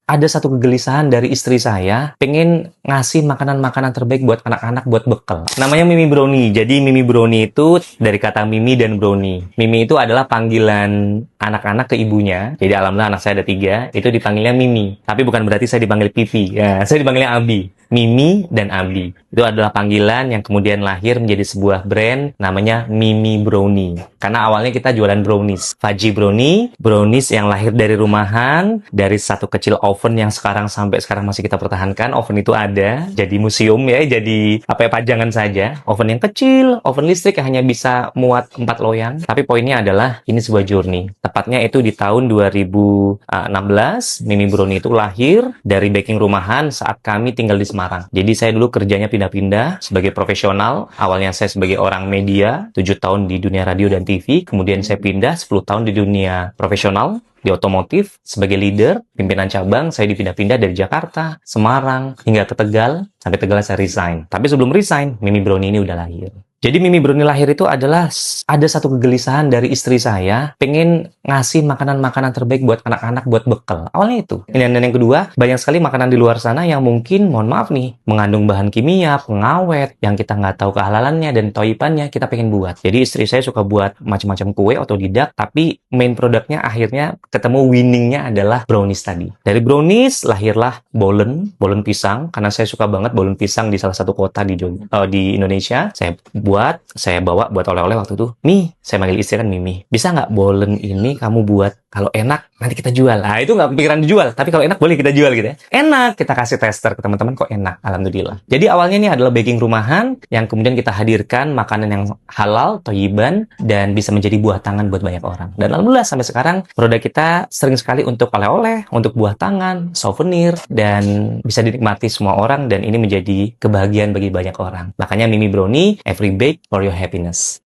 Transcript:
ada satu kegelisahan dari istri saya, pengen ngasih makanan-makanan terbaik buat anak-anak buat bekal. Namanya Mimi Brownie. Jadi Mimi Brownie itu dari kata Mimi dan Brownie. Mimi itu adalah panggilan anak-anak ke ibunya. Jadi alhamdulillah anak saya ada 3, itu dipanggilnya Mimi. Tapi bukan berarti saya dipanggil Pipi. Ya, saya dipanggilnya Abi. Mimi dan Abi. Itu adalah panggilan yang kemudian lahir menjadi sebuah brand namanya Mimi Brownie. Karena awalnya kita jualan brownies. Fudgy Brownie, brownies yang lahir dari rumahan, dari satu kecil oven yang sampai sekarang masih kita pertahankan. Oven itu ada, jadi museum ya, jadi pajangan saja. Oven yang kecil, oven listrik yang hanya bisa muat 4 loyang. Tapi poinnya adalah ini sebuah journey. Tepatnya itu di tahun 2016, Mimi Brownie itu lahir dari baking rumahan saat kami tinggal di Semarang. Jadi saya dulu kerjanya pindah-pindah sebagai profesional. Awalnya saya sebagai orang media, 7 tahun di dunia radio dan TV. Kemudian saya pindah 10 tahun di dunia profesional, di otomotif, sebagai leader, pimpinan cabang. Saya dipindah-pindah dari Jakarta, Semarang, hingga ke Tegal. Sampai Tegal saya resign. Tapi sebelum resign, Mimi Brownie ini udah lahir. Jadi Mimi Brownie lahir itu adalah ada satu kegelisahan dari istri saya, pengen ngasih makanan-makanan terbaik buat anak-anak buat bekal. Awalnya itu. Dan yang kedua, banyak sekali makanan di luar sana yang mungkin, mohon maaf nih, mengandung bahan kimia, pengawet, yang kita nggak tahu kehalalannya dan toipannya, kita pengen buat. Jadi istri saya suka buat macam-macam kue otodidak, tapi main produknya akhirnya ketemu winningnya adalah brownies tadi. Dari brownies lahirlah bolen pisang, karena saya suka banget bolen pisang di salah satu kota di Indonesia. Saya bawa buat oleh-oleh waktu itu. Mi, saya manggil istri kan Mimi. Bisa nggak bolen ini kamu buat? Kalau enak, nanti kita jual. Nah, itu nggak kepikiran dijual. Tapi kalau enak, boleh kita jual gitu ya. Enak, kita kasih tester ke teman-teman kok enak. Alhamdulillah. Jadi awalnya ini adalah baking rumahan, yang kemudian kita hadirkan makanan yang halal, toyiban, dan bisa menjadi buah tangan buat banyak orang. Dan alhamdulillah sampai sekarang, produk kita sering sekali untuk oleh-oleh, untuk buah tangan, souvenir, dan bisa dinikmati semua orang, dan ini menjadi kebahagiaan bagi banyak orang. Makanya Mimi Brownie, every bake for your happiness.